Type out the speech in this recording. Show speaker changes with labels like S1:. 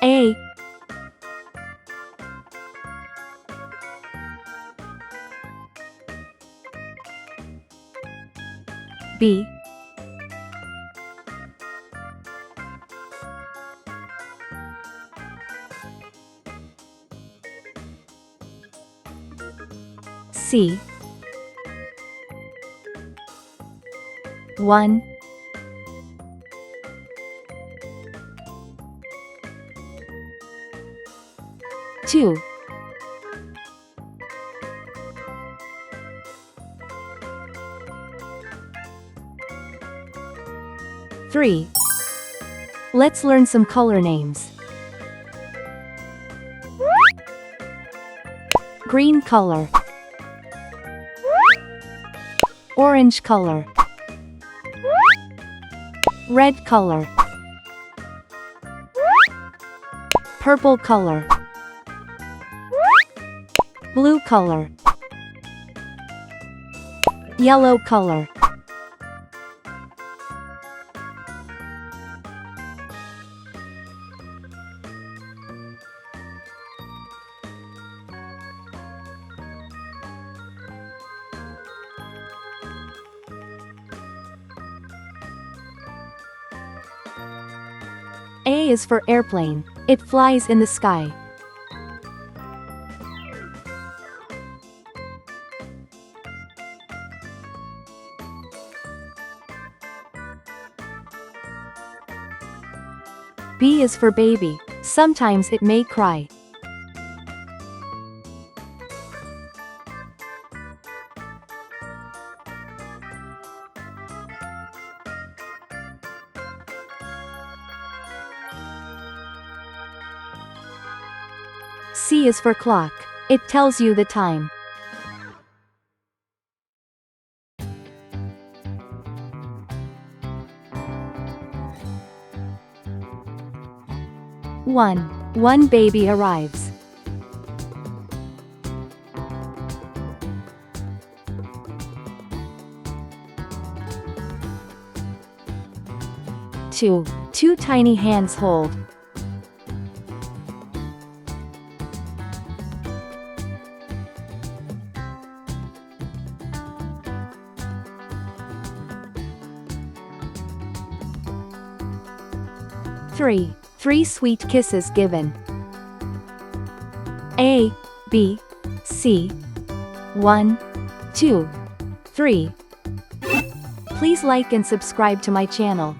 S1: A, B, C, 1, 2, 3. Let's learn some color names. Green color, orange color, red color, purple color, blue color, yellow color. A is for airplane. It flies in the sky. B is for baby. Sometimes it may cry. C is for clock. It tells you the time. One baby arrives. Two tiny hands hold. 3 sweet kisses given. A, B, C. 1, 2, 3. Please like and subscribe to my channel.